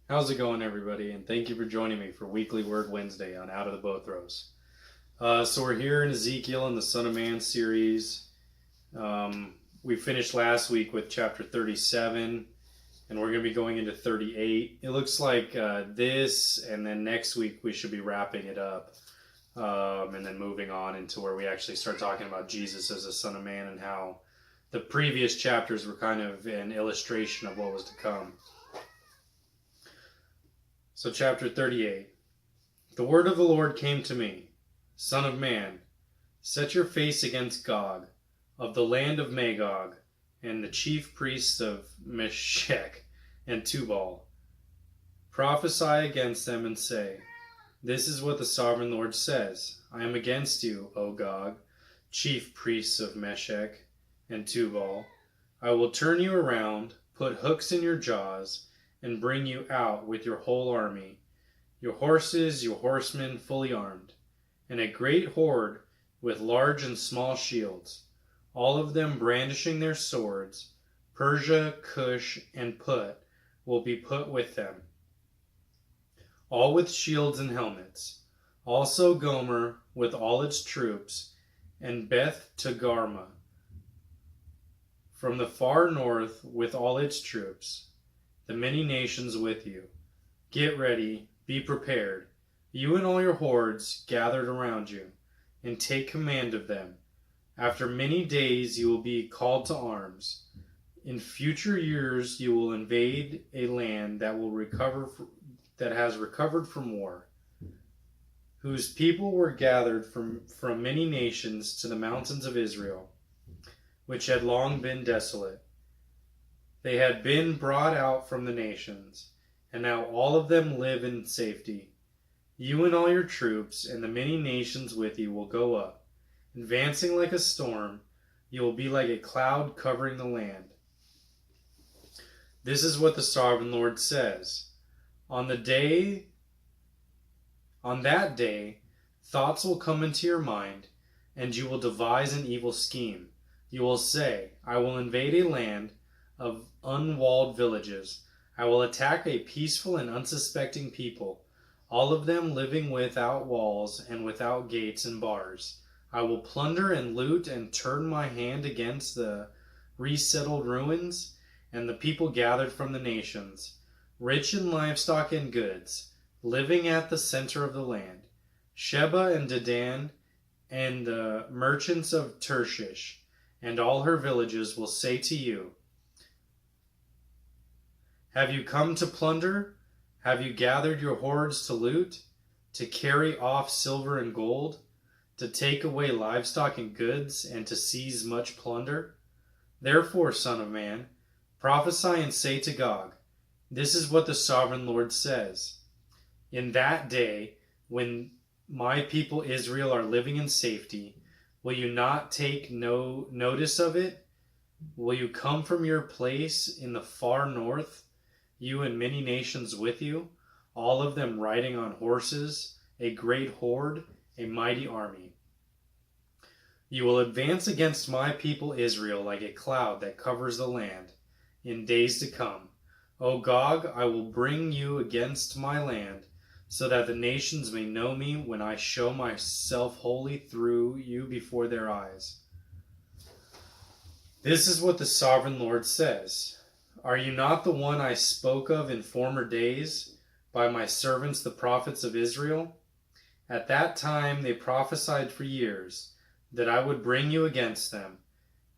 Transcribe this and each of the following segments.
How's it going, everybody? And thank you for joining me for Weekly Word Wednesday on Out of the Bow Throws. So we're here in Ezekiel in the Son of Man series. We finished last week with chapter 37, and we're going to be going into 38. It looks like this, and then next week we should be wrapping it up, and then moving on into where we actually start talking about Jesus as the Son of Man and how the previous chapters were kind of an illustration of what was to come. So chapter 38. The word of the Lord came to me, Son of man, set your face against Gog, of the land of Magog, and the chief priests of Meshech and Tubal. Prophesy against them and say, This is what the sovereign Lord says, I am against you, O Gog, chief priests of Meshech and Tubal. I will turn you around, put hooks in your jaws, and bring you out with your whole army, your horses, your horsemen fully armed, and a great horde with large and small shields, all of them brandishing their swords. Persia, Cush, and Put will be put with them, all with shields and helmets. Also Gomer with all its troops, and Beth Togarmah from the far north with all its troops. The many nations with you. Get ready, be prepared, you and all your hordes gathered around you, and take command of them. After many days you will be called to arms. In future years you will invade a land that has recovered from war, whose people were gathered from many nations to the mountains of Israel, which had long been desolate. They had been brought out from the nations, and now all of them live in safety. You and all your troops and the many nations with you will go up. Advancing like a storm, you will be like a cloud covering the land. This is what the sovereign Lord says. On that day, thoughts will come into your mind, and you will devise an evil scheme. You will say, I will invade a land of unwalled villages. I will attack a peaceful and unsuspecting people, all of them living without walls and without gates and bars. I will plunder and loot and turn my hand against the resettled ruins and the people gathered from the nations, rich in livestock and goods, living at the center of the land. Sheba and Dedan and the merchants of Tarshish and all her villages will say to you, Have you come to plunder? Have you gathered your hordes to loot, to carry off silver and gold, to take away livestock and goods, and to seize much plunder? Therefore, Son of man, prophesy and say to Gog, This is what the sovereign Lord says. In that day, when my people Israel are living in safety, will you not take no notice of it? Will you come from your place in the far north, you and many nations with you, all of them riding on horses, a great horde, a mighty army? You will advance against my people Israel like a cloud that covers the land in days to come. O Gog, I will bring you against my land, so that the nations may know me when I show myself holy through you before their eyes. This is what the sovereign Lord says. Are you not the one I spoke of in former days by my servants the prophets of Israel? At that time they prophesied for years that I would bring you against them.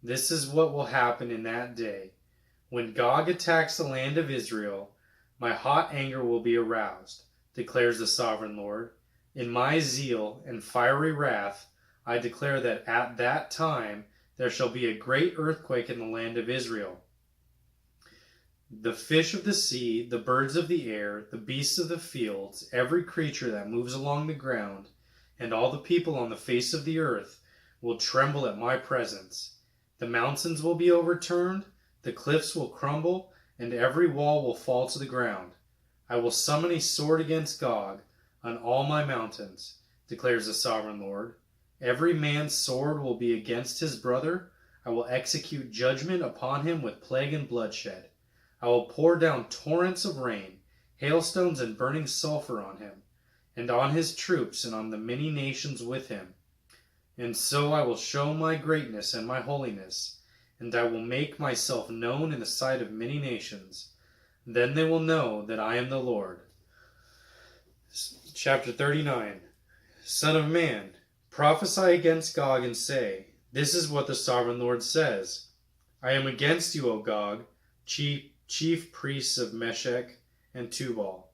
This is what will happen in that day. When Gog attacks the land of Israel, my hot anger will be aroused, declares the sovereign Lord. In my zeal and fiery wrath, I declare that at that time there shall be a great earthquake in the land of Israel. The fish of the sea, the birds of the air, the beasts of the fields, every creature that moves along the ground, and all the people on the face of the earth will tremble at my presence. The mountains will be overturned, the cliffs will crumble, and every wall will fall to the ground. I will summon a sword against Gog on all my mountains, declares the sovereign Lord. Every man's sword will be against his brother. I will execute judgment upon him with plague and bloodshed. I will pour down torrents of rain, hailstones and burning sulfur on him, and on his troops, and on the many nations with him. And so I will show my greatness and my holiness, and I will make myself known in the sight of many nations. Then they will know that I am the Lord. Chapter 39. Son of man, prophesy against Gog and say, this is what the sovereign Lord says. I am against you, O Gog, chief priests of Meshech and Tubal.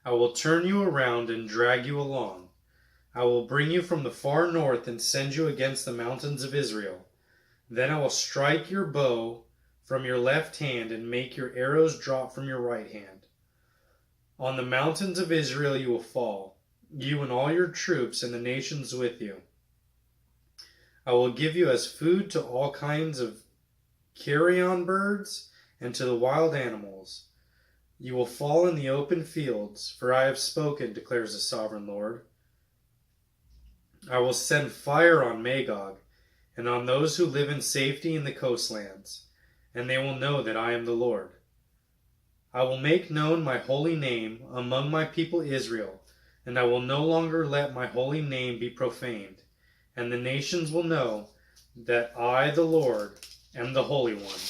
I will turn you around and drag you along. I will bring you from the far north and send you against the mountains of Israel. Then I will strike your bow from your left hand and make your arrows drop from your right hand. On the mountains of Israel you will fall, you and all your troops and the nations with you. I will give you as food to all kinds of carrion birds and to the wild animals. You will fall in the open fields, for I have spoken, declares the sovereign Lord. I will send fire on Magog and on those who live in safety in the coastlands, and they will know that I am the Lord. I will make known my holy name among my people Israel, and I will no longer let my holy name be profaned, and the nations will know that I, the Lord, am the Holy One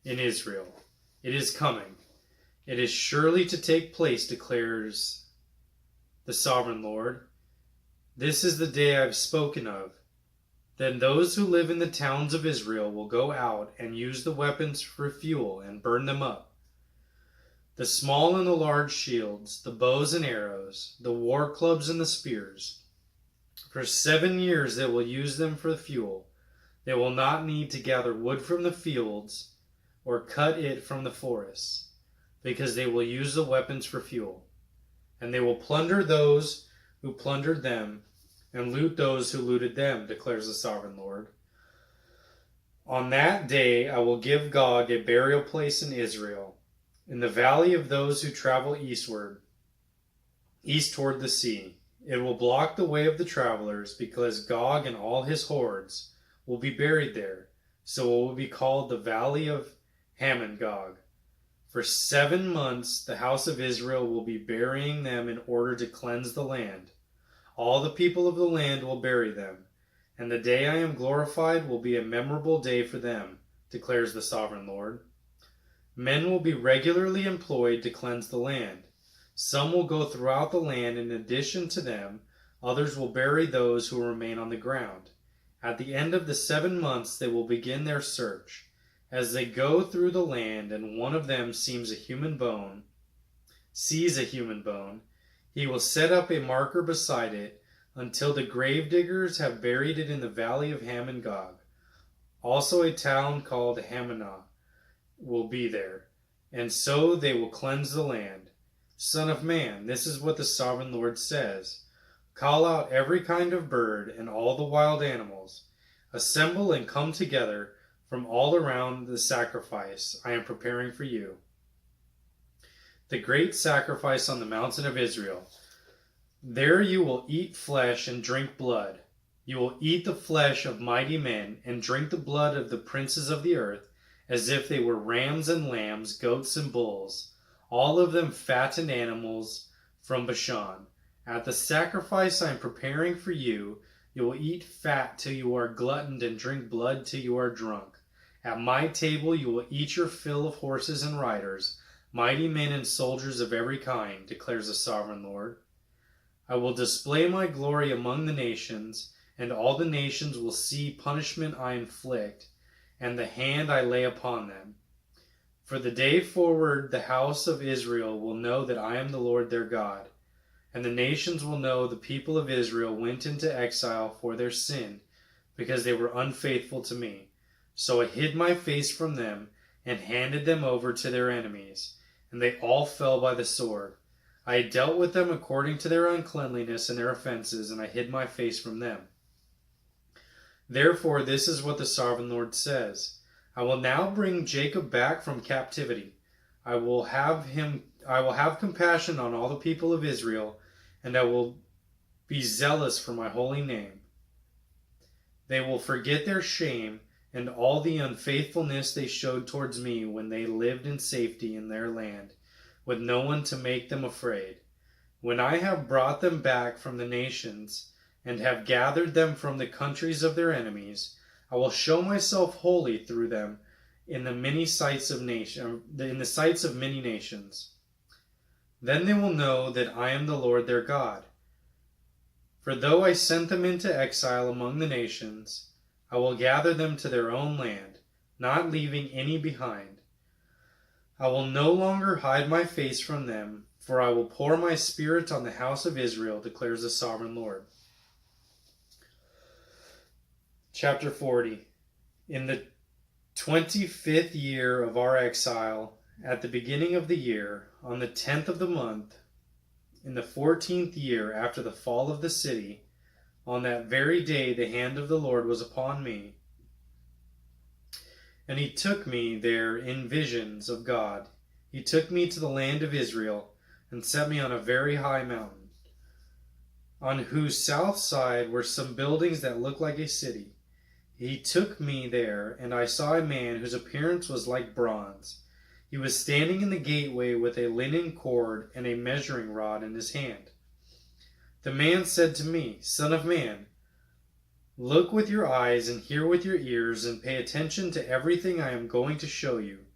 in Israel. It is coming. It is surely to take place, declares the sovereign Lord. This is the day I have spoken of. Then those who live in the towns of Israel will go out and use the weapons for fuel and burn them up. The small and the large shields, the bows and arrows, the war clubs and the spears. For 7 years they will use them for fuel. They will not need to gather wood from the fields or cut it from the forests, because they will use the weapons for fuel. And they will plunder those who plundered them and loot those who looted them, declares the sovereign Lord. On that day I will give Gog a burial place in Israel, in the valley of those who travel east toward the sea. It will block the way of the travelers, because Gog and all his hordes will be buried there. So it will be called the Valley of Hamon-Gog. For 7 months the house of Israel will be burying them in order to cleanse the land. All the people of the land will bury them, and the day I am glorified will be a memorable day for them, declares the sovereign Lord. Men will be regularly employed to cleanse the land. Some will go throughout the land. In addition to them, others will bury those who remain on the ground. At the end of the 7 months they will begin their search. As they go through the land and one of them sees a human bone, he will set up a marker beside it until the gravediggers have buried it in the valley of Hamon-Gog. Also a town called Hamanah will be there, and so they will cleanse the land. Son of man, this is what the sovereign Lord says. Call out every kind of bird and all the wild animals. Assemble and come together from all around the sacrifice I am preparing for you. The great sacrifice on the mountain of Israel. There you will eat flesh and drink blood. You will eat the flesh of mighty men and drink the blood of the princes of the earth, as if they were rams and lambs, goats and bulls, all of them fattened animals from Bashan. At the sacrifice I am preparing for you, you will eat fat till you are gluttoned and drink blood till you are drunk. At my table you will eat your fill of horses and riders, mighty men and soldiers of every kind, declares the sovereign Lord. I will display my glory among the nations, and all the nations will see punishment I inflict, and the hand I lay upon them. For the day forward the house of Israel will know that I am the Lord their God, and the nations will know the people of Israel went into exile for their sin, because they were unfaithful to me. So I hid my face from them, and handed them over to their enemies, and they all fell by the sword. I dealt with them according to their uncleanliness and their offenses, and I hid my face from them. Therefore, this is what the sovereign Lord says. I will now bring Jacob back from captivity. I will have compassion on all the people of Israel, and I will be zealous for my holy name. They will forget their shame and all the unfaithfulness they showed towards me when they lived in safety in their land. with no one to make them afraid. When I have brought them back from the nations, and have gathered them from the countries of their enemies, I will show myself holy through them in the sights of many nations. Then they will know that I am the Lord their God. For though I sent them into exile among the nations, I will gather them to their own land, not leaving any behind. I will no longer hide my face from them, for I will pour my spirit on the house of Israel, declares the sovereign Lord. Chapter 40. In the 25th year of our exile, at the beginning of the year, on the 10th of the month, in the 14th year after the fall of the city, on that very day the hand of the Lord was upon me. And he took me there in visions of God. He took me to the land of Israel, and set me on a very high mountain, on whose south side were some buildings that looked like a city. He took me there, and I saw a man whose appearance was like bronze. He was standing in the gateway with a linen cord and a measuring rod in his hand. The man said to me, Son of man, look with your eyes and hear with your ears, and pay attention to everything I am going to show you.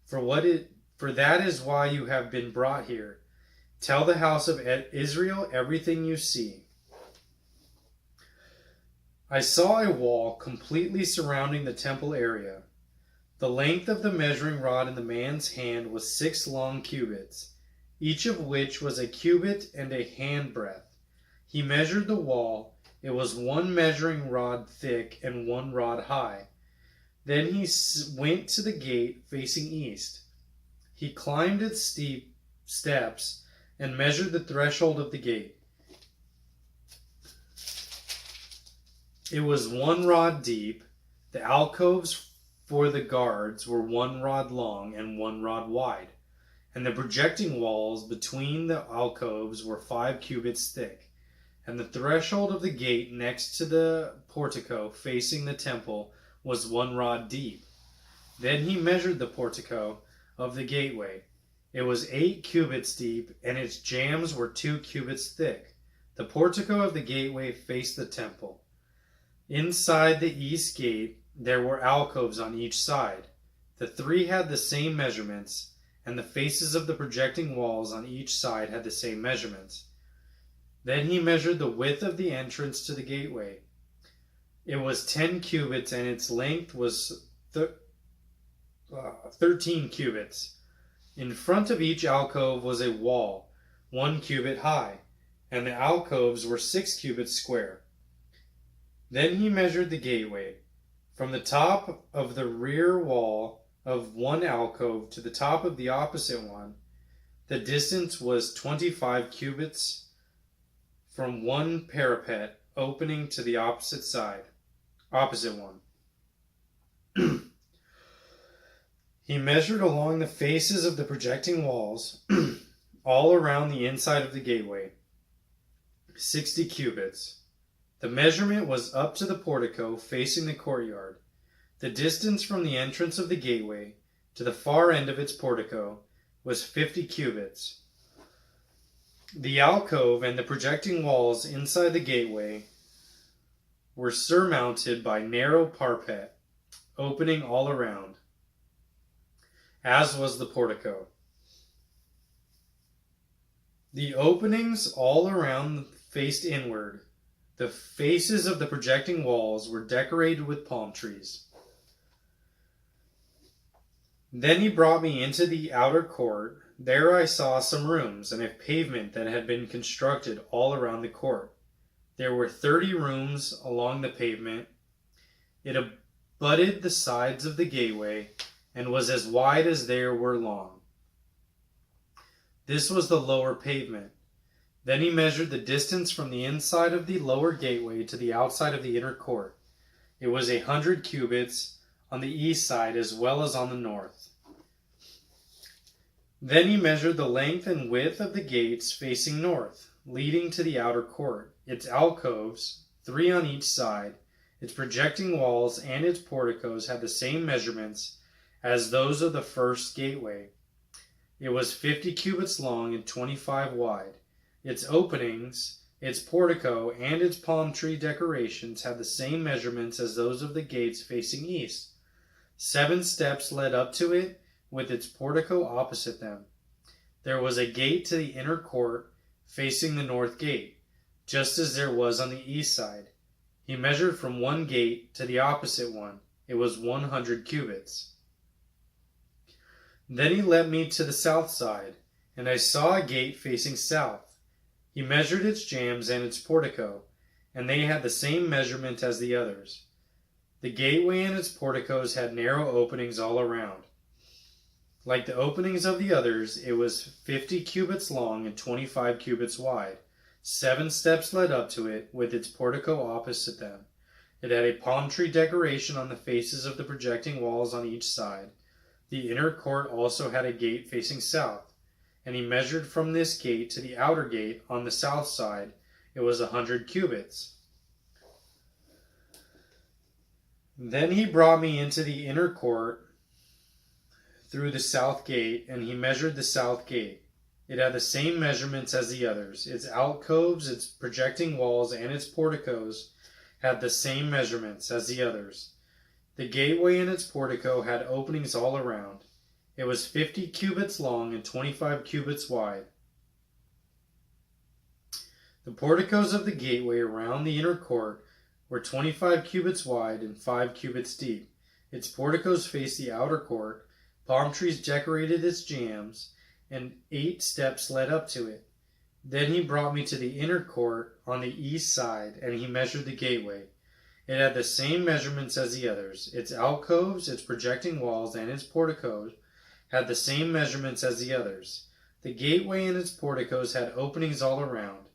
For that is why you have been brought here. Tell the house of Israel everything you see. I saw a wall completely surrounding the temple area. The length of the measuring rod in the man's hand was 6 long cubits, each of which was a cubit and a handbreadth. He measured the wall. It was 1 measuring rod thick and 1 rod high. Then he went to the gate facing east. He climbed its steep steps and measured the threshold of the gate. It was 1 rod deep. The alcoves for the guards were 1 rod long and 1 rod wide, and the projecting walls between the alcoves were 5 cubits thick, and the threshold of the gate next to the portico facing the temple was 1 rod deep. Then he measured the portico of the gateway. It was 8 cubits deep, and its jambs were 2 cubits thick. The portico of the gateway faced the temple. Inside the east gate there were alcoves on each side. The 3 had the same measurements, and the faces of the projecting walls on each side had the same measurements. Then he measured the width of the entrance to the gateway. It was 10 cubits, and its length was 13 cubits. In front of each alcove was a wall, 1 cubit high, and the alcoves were 6 cubits square. Then he measured the gateway. From the top of the rear wall of one alcove to the top of the opposite one, the distance was 25 cubits from one parapet opening to the opposite one. He measured along the faces of the projecting walls, all around the inside of the gateway, 60 cubits. The measurement was up to the portico facing the courtyard. The distance from the entrance of the gateway to the far end of its portico was 50 cubits. The alcove and the projecting walls inside the gateway were surmounted by narrow parapet, opening all around, as was the portico. The openings all around faced inward. The faces of the projecting walls were decorated with palm trees. Then he brought me into the outer court. There I saw some rooms and a pavement that had been constructed all around the court. There were 30 rooms along the pavement. It abutted the sides of the gateway and was as wide as they were long. This was the lower pavement. Then he measured the distance from the inside of the lower gateway to the outside of the inner court. It was 100 cubits on the east side as well as on the north. Then he measured the length and width of the gates facing north, leading to the outer court, its alcoves, 3 on each side. Its projecting walls and its porticos had the same measurements as those of the first gateway. It was 50 cubits long and 25 wide. Its openings, its portico, and its palm tree decorations had the same measurements as those of the gates facing east. 7 steps led up to it, with its portico opposite them. There was a gate to the inner court facing the north gate, just as there was on the east side. He measured from one gate to the opposite one. It was 100 cubits. Then he led me to the south side, and I saw a gate facing south. He measured its jambs and its portico, and they had the same measurement as the others. The gateway and its porticos had narrow openings all around. Like the openings of the others, it was 50 cubits long and 25 cubits wide. 7 steps led up to it, with its portico opposite them. It had a palm tree decoration on the faces of the projecting walls on each side. The inner court also had a gate facing south, and he measured from this gate to the outer gate on the south side. It was 100 cubits. Then he brought me into the inner court through the south gate, and he measured the south gate. It had the same measurements as the others. Its alcoves, its projecting walls, and its porticos had the same measurements as the others. The gateway and its portico had openings all around. It was 50 cubits long and 25 cubits wide. The porticos of the gateway around the inner court were 25 cubits wide and 5 cubits deep. Its porticos faced the outer court. Palm trees decorated its jambs, and 8 steps led up to it. Then he brought me to the inner court on the east side, and he measured the gateway. It had the same measurements as the others. Its alcoves, its projecting walls, and its porticos had the same measurements as the others. The gateway and its porticos had openings all around.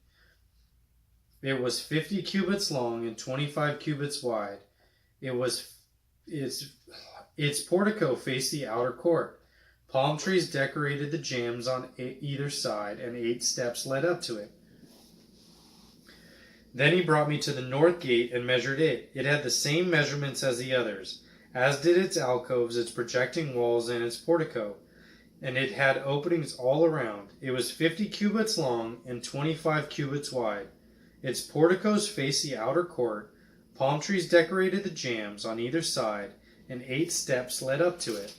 It was 50 cubits long and 25 cubits wide. Its portico faced the outer court. Palm trees decorated the jambs on either side, and 8 steps led up to it. Then he brought me to the north gate and measured it. It had the same measurements as the others, as did its alcoves, its projecting walls, and its portico, and it had openings all around. It was 50 cubits long and 25 cubits wide. Its porticos faced the outer court. Palm trees decorated the jambs on either side, and 8 steps led up to it.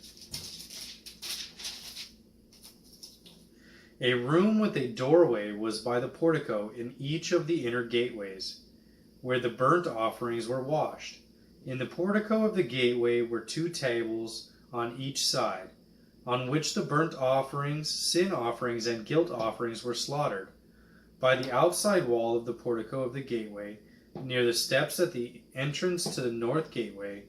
A room with a doorway was by the portico in each of the inner gateways, where the burnt offerings were washed. In the portico of the gateway were 2 tables on each side, on which the burnt offerings, sin offerings, and guilt offerings were slaughtered. By the outside wall of the portico of the gateway, near the steps at the entrance to the north gateway,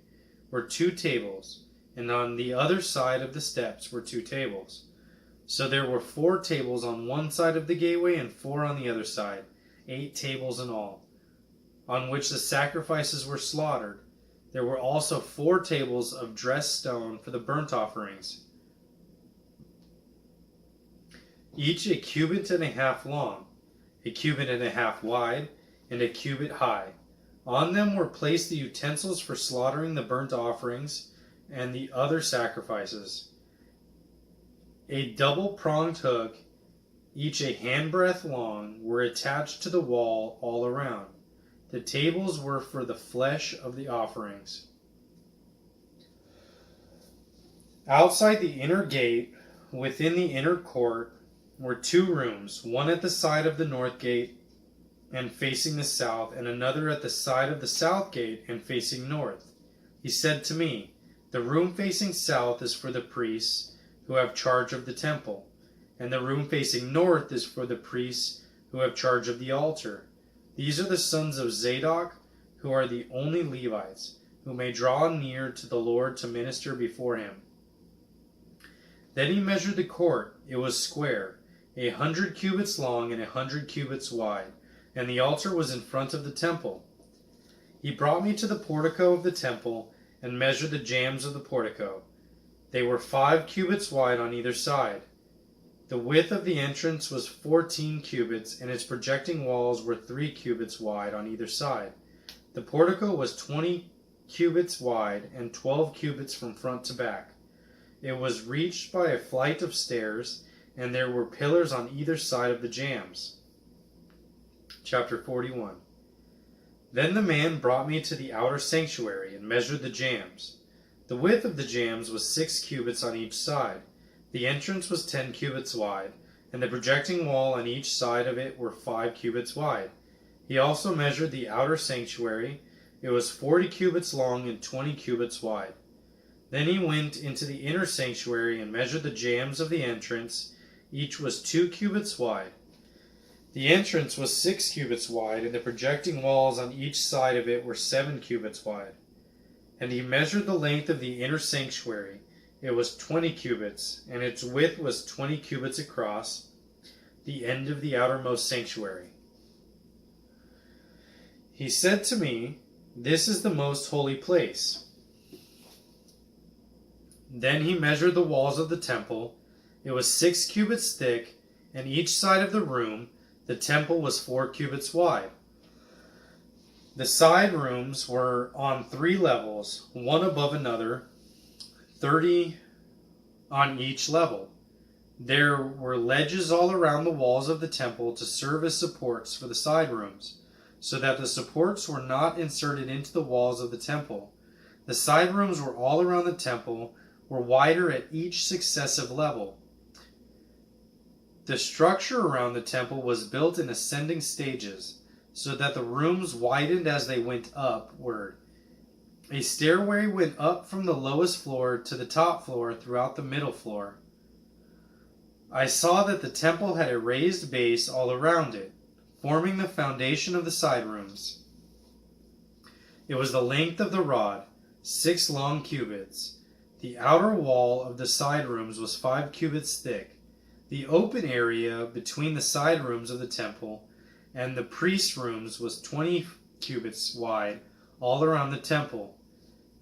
were 2 tables, and on the other side of the steps were 2 tables. So there were 4 tables on one side of the gateway and 4 on the other side, 8 tables in all, on which the sacrifices were slaughtered. There were also 4 tables of dressed stone for the burnt offerings, each a cubit and a half long, a cubit and a half wide, and a cubit high. On them were placed the utensils for slaughtering the burnt offerings and the other sacrifices. A double-pronged hook, each a handbreadth long, were attached to the wall all around. The tables were for the flesh of the offerings. Outside the inner gate, within the inner court, were 2 rooms, one at the side of the north gate and facing the south, and another at the side of the south gate and facing north. He said to me, "The room facing south is for the priests who have charge of the temple, and the room facing north is for the priests who have charge of the altar. These are the sons of Zadok, who are the only Levites, who may draw near to the Lord to minister before him." Then he measured the court. It was square, 100 cubits long and 100 cubits wide, and the altar was in front of the temple. He brought me to the portico of the temple and measured the jambs of the portico. They were 5 cubits wide on either side. The width of the entrance was 14 cubits, and its projecting walls were 3 cubits wide on either side. The portico was 20 cubits wide and 12 cubits from front to back. It was reached by a flight of stairs, and there were pillars on either side of the jambs. Chapter 41. Then the man brought me to the outer sanctuary and measured the jambs. The width of the jambs was 6 cubits on each side. The entrance was 10 cubits wide, and the projecting wall on each side of it were 5 cubits wide. He also measured the outer sanctuary. It was 40 cubits long and 20 cubits wide. Then he went into the inner sanctuary and measured the jambs of the entrance. Each was 2 cubits wide. The entrance was 6 cubits wide, and the projecting walls on each side of it were 7 cubits wide. And he measured the length of the inner sanctuary. It was 20 cubits, and its width was 20 cubits across, the end of the outermost sanctuary. He said to me, "This is the most holy place." Then he measured the walls of the temple. It was 6 cubits thick, and each side of the room, the temple, was 4 cubits wide. The side rooms were on 3 levels, one above another, 30 on each level. There were ledges all around the walls of the temple to serve as supports for the side rooms, so that the supports were not inserted into the walls of the temple. The side rooms were all around the temple, were wider at each successive level. The structure around the temple was built in ascending stages, so that the rooms widened as they went upward. A stairway went up from the lowest floor to the top floor throughout the middle floor. I saw that the temple had a raised base all around it, forming the foundation of the side rooms. It was the length of the rod, 6 long cubits. The outer wall of the side rooms was 5 cubits thick. The open area between the side rooms of the temple and the priest rooms was 20 cubits wide all around the temple.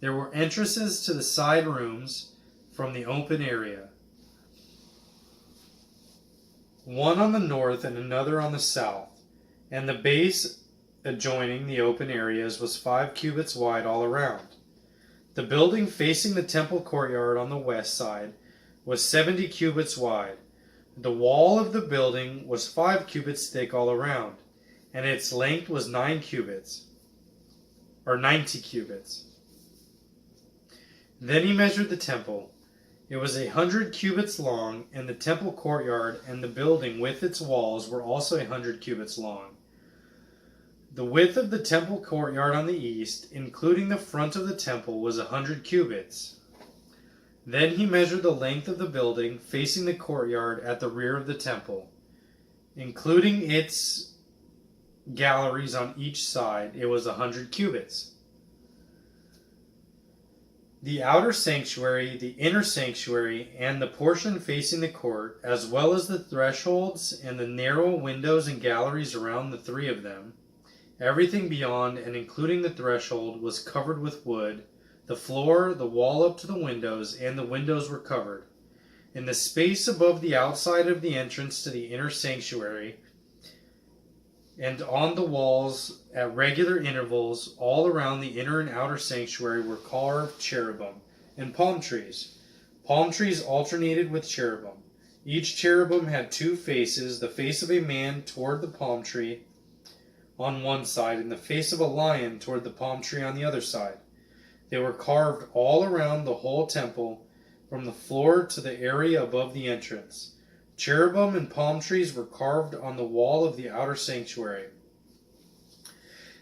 There were entrances to the side rooms from the open area, one on the north and another on the south, and the base adjoining the open areas was 5 cubits wide all around. The building facing the temple courtyard on the west side was 70 cubits wide. The wall of the building was 5 cubits thick all around, and its length was 90 cubits. Then he measured the temple. It was 100 cubits long, and the temple courtyard and the building with its walls were also 100 cubits long. The width of the temple courtyard on the east, including the front of the temple, was 100 cubits. Then he measured the length of the building facing the courtyard at the rear of the temple, including its galleries on each side. It was 100 cubits. The outer sanctuary, the inner sanctuary, and the portion facing the court, as well as the thresholds and the narrow windows and galleries around the 3 of them, everything beyond and including the threshold was covered with wood. The floor, the wall up to the windows, and the windows were covered. In the space above the outside of the entrance to the inner sanctuary, and on the walls at regular intervals all around the inner and outer sanctuary were carved cherubim and palm trees. Palm trees alternated with cherubim. Each cherubim had 2 faces, the face of a man toward the palm tree on one side, and the face of a lion toward the palm tree on the other side. They were carved all around the whole temple, from the floor to the area above the entrance. Cherubim and palm trees were carved on the wall of the outer sanctuary.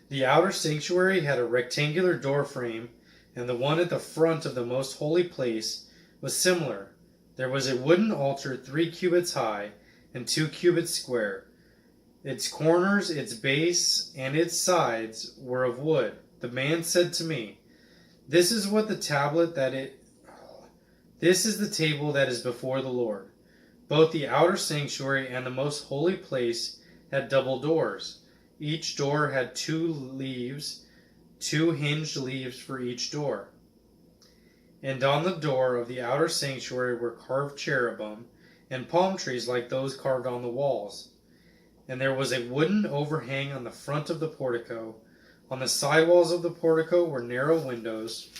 The outer sanctuary had a rectangular door frame, and the one at the front of the most holy place was similar. There was a wooden altar 3 cubits high and 2 cubits square. Its corners, its base, and its sides were of wood. The man said to me, This is the table that is before the Lord. Both the outer sanctuary and the most holy place had double doors. Each door had 2 leaves, 2 hinged leaves for each door. And on the door of the outer sanctuary were carved cherubim and palm trees like those carved on the walls. And there was a wooden overhang on the front of the portico. On the side walls of the portico were narrow windows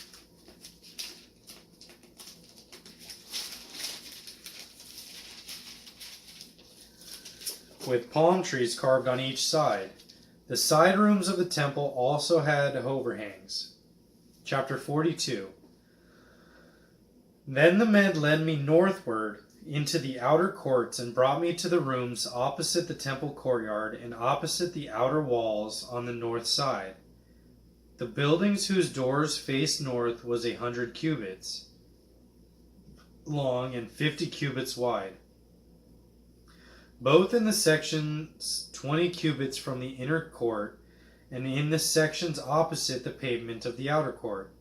with palm trees carved on each side. The side rooms of the temple also had overhangs. Chapter 42. Then the men led me northward into the outer courts and brought me to the rooms opposite the temple courtyard and opposite the outer walls on the north side. The buildings whose doors faced north was 100 cubits long and 50 cubits wide, both in the sections 20 cubits from the inner court and in the sections opposite the pavement of the outer court.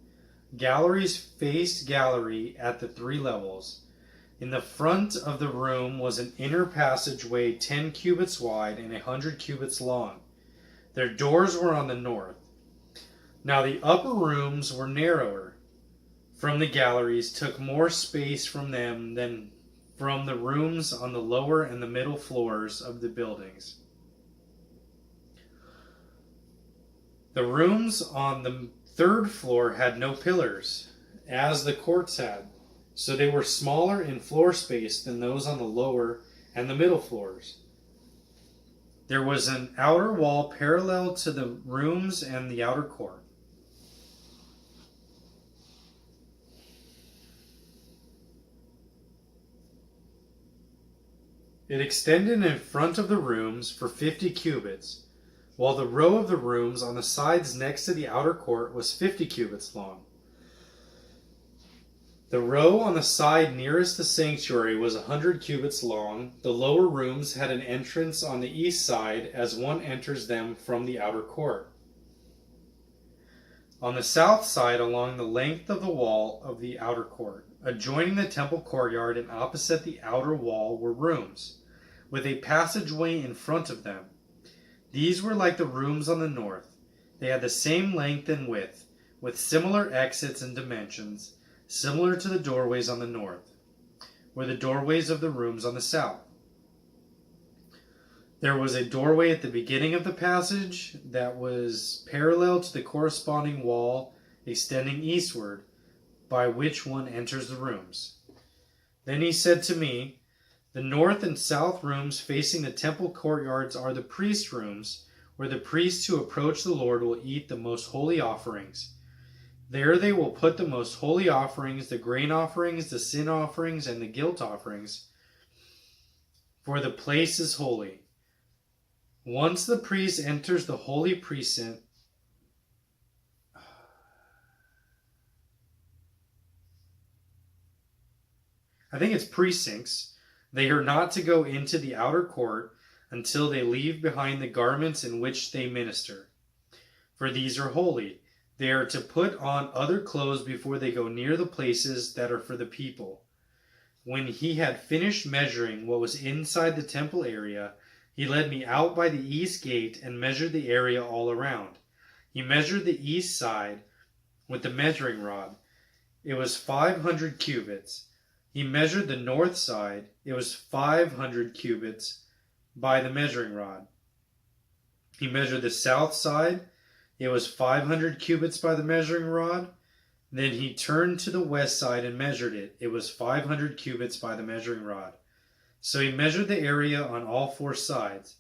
Galleries faced gallery at the 3 levels. In the front of the room was an inner passageway 10 cubits wide and 100 cubits long. Their doors were on the north. Now the upper rooms were narrower from the galleries, took more space from them than from the rooms on the lower and the middle floors of the buildings. The rooms on the 3rd floor had no pillars, as the courts had, so they were smaller in floor space than those on the lower and the middle floors. There was an outer wall parallel to the rooms and the outer court. It extended in front of the rooms for 50 cubits, while the row of the rooms on the sides next to the outer court was 50 cubits long. The row on the side nearest the sanctuary was 100 cubits long. The lower rooms had an entrance on the east side as one enters them from the outer court. On the south side, along the length of the wall of the outer court, adjoining the temple courtyard and opposite the outer wall, were rooms, with a passageway in front of them. These were like the rooms on the north. They had the same length and width, with similar exits and dimensions, similar to the doorways on the north, were the doorways of the rooms on the south. There was a doorway at the beginning of the passage that was parallel to the corresponding wall extending eastward, by which one enters the rooms. Then he said to me, "The north and south rooms facing the temple courtyards are the priest rooms, where the priests who approach the Lord will eat the most holy offerings. There they will put the most holy offerings, the grain offerings, the sin offerings, and the guilt offerings, for the place is holy. Once the priest enters the holy precinct, I think it's precincts, they are not to go into the outer court until they leave behind the garments in which they minister, for these are holy. They are to put on other clothes before they go near the places that are for the people." When he had finished measuring what was inside the temple area, he led me out by the east gate and measured the area all around. He measured the east side with the measuring rod. It was 500 cubits. He measured the north side. It was 500 cubits by the measuring rod. He measured the south side. It was 500 cubits by the measuring rod. Then he turned to the west side and measured it. It was 500 cubits by the measuring rod. So he measured the area on all 4 sides.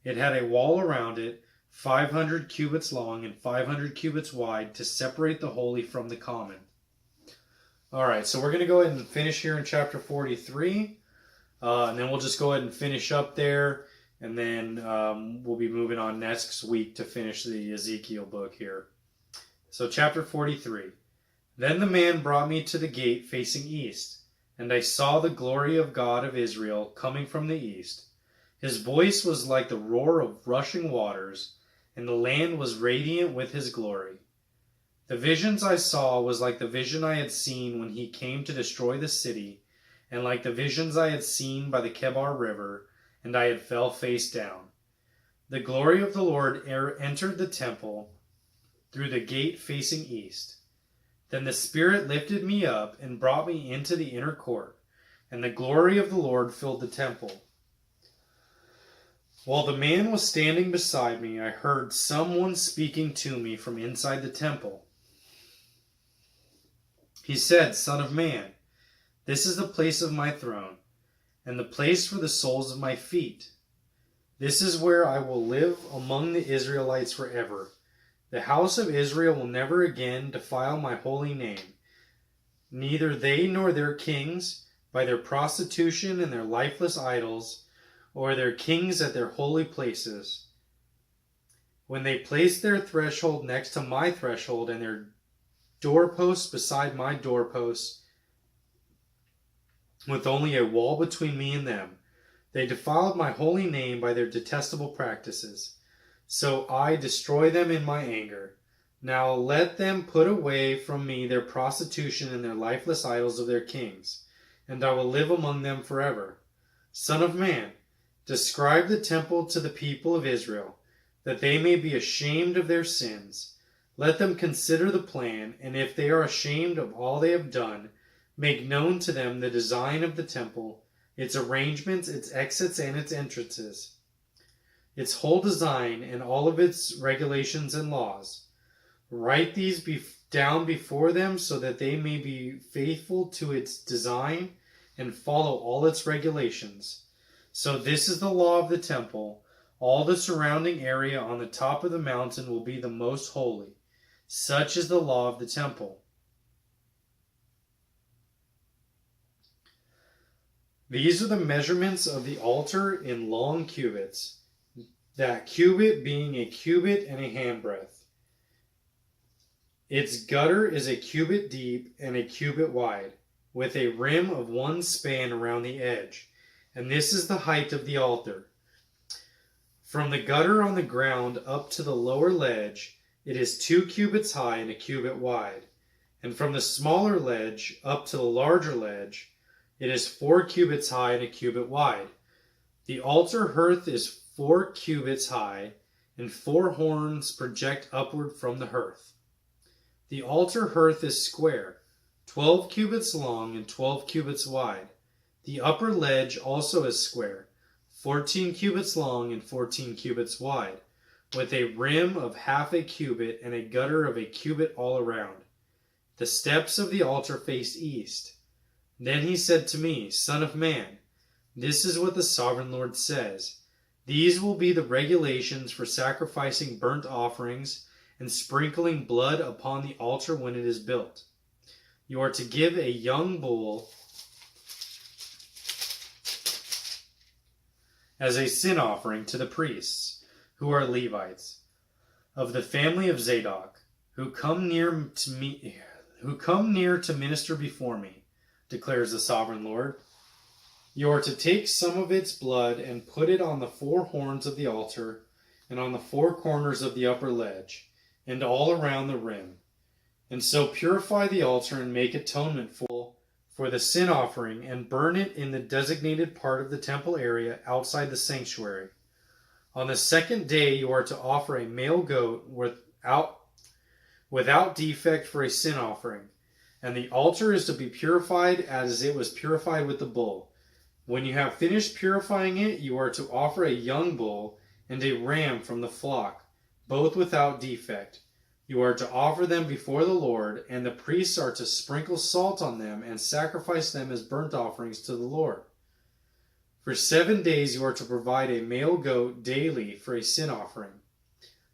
It had a wall around it, 500 cubits long and 500 cubits wide, to separate the holy from the common. All right, so we're going to go ahead and finish here in chapter 43. And then we'll just go ahead and finish up there. And then we'll be moving on next week to finish the Ezekiel book here. So chapter 43. Then the man brought me to the gate facing east, and I saw the glory of God of Israel coming from the east. His voice was like the roar of rushing waters, and the land was radiant with his glory. The visions I saw was like the vision I had seen when he came to destroy the city, and like the visions I had seen by the Kebar River, and I had fell face down. The glory of the Lord entered the temple through the gate facing east. Then the Spirit lifted me up and brought me into the inner court, and the glory of the Lord filled the temple. While the man was standing beside me, I heard someone speaking to me from inside the temple. He said, "Son of man, this is the place of my throne, and the place for the soles of my feet. This is where I will live among the Israelites forever. The house of Israel will never again defile my holy name, neither they nor their kings, by their prostitution and their lifeless idols, or their kings at their holy places. When they place their threshold next to my threshold and their doorposts beside my doorposts, with only a wall between me and them, they defiled my holy name by their detestable practices. So I destroy them in my anger. Now let them put away from me their prostitution and their lifeless idols of their kings, and I will live among them forever. Son of man, describe the temple to the people of Israel, that they may be ashamed of their sins. Let them consider the plan, and if they are ashamed of all they have done, make known to them the design of the temple, its arrangements, its exits, and its entrances, its whole design, and all of its regulations and laws. Write these down before them so that they may be faithful to its design and follow all its regulations. So this is the law of the temple. All the surrounding area on the top of the mountain will be the most holy. Such is the law of the temple. These are the measurements of the altar in long cubits, that cubit being a cubit and a handbreadth. Its gutter is a cubit deep and a cubit wide, with a rim of one span around the edge. And this is the height of the altar. From the gutter on the ground up to the lower ledge, it is 2 cubits high and a cubit wide. And from the smaller ledge up to the larger ledge, it is 4 cubits high and a cubit wide. The altar hearth is 4 cubits high, and 4 horns project upward from the hearth. The altar hearth is square, 12 cubits long and 12 cubits wide. The upper ledge also is square, 14 cubits long and 14 cubits wide, with a rim of half a cubit and a gutter of a cubit all around. The steps of the altar face east. Then he said to me, Son of man, this is what the Sovereign Lord says. These will be the regulations for sacrificing burnt offerings and sprinkling blood upon the altar when it is built. You are to give a young bull as a sin offering to the priests, who are Levites, of the family of Zadok, who come near to minister before me, declares the Sovereign Lord. You are to take some of its blood and put it on the 4 horns of the altar and on the 4 corners of the upper ledge, and all around the rim, and so purify the altar and make atonement for the sin offering, and burn it in the designated part of the temple area outside the sanctuary. On the 2nd day you are to offer a male goat without defect for a sin offering, and the altar is to be purified as it was purified with the bull. When you have finished purifying it, you are to offer a young bull and a ram from the flock, both without defect. You are to offer them before the Lord, and the priests are to sprinkle salt on them and sacrifice them as burnt offerings to the Lord. For 7 days you are to provide a male goat daily for a sin offering.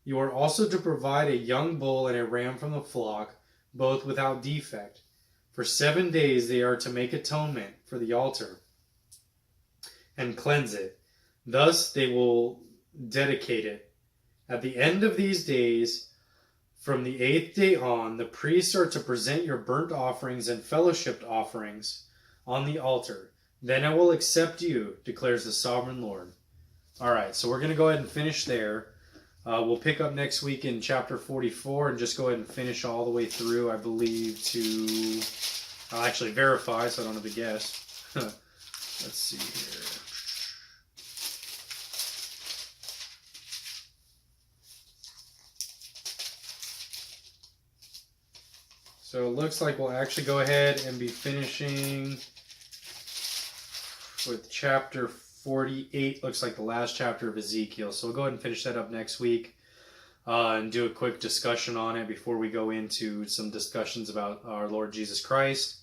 You are also to provide a young bull and a ram from the flock, both without defect. For 7 days they are to make atonement for the altar and cleanse it. Thus they will dedicate it. At the end of these days, from the 8th day on, the priests are to present your burnt offerings and fellowship offerings on the altar. Then I will accept you, declares the Sovereign Lord. All right, so we're going to go ahead and finish there. We'll pick up next week in chapter 44 and just go ahead and finish all the way through, I believe, to... I'll actually verify so I don't have to guess. Let's see here. So it looks like we'll actually go ahead and be finishing with chapter 48. Looks like the last chapter of Ezekiel. So we'll go ahead and finish that up next week and do a quick discussion on it before we go into some discussions about our Lord Jesus Christ.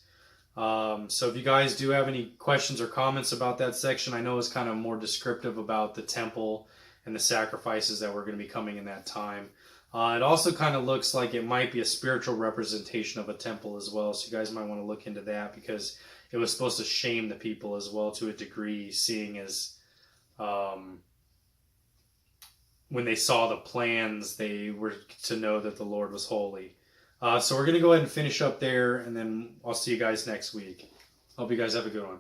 So if you guys do have any questions or comments about that section, I know it's kind of more descriptive about the temple and the sacrifices that were going to be coming in that time. It also kind of looks like it might be a spiritual representation of a temple as well, so you guys might want to look into that, because it was supposed to shame the people as well to a degree, seeing as when they saw the plans, they were to know that the Lord was holy. So we're going to go ahead and finish up there, and then I'll see you guys next week. Hope you guys have a good one.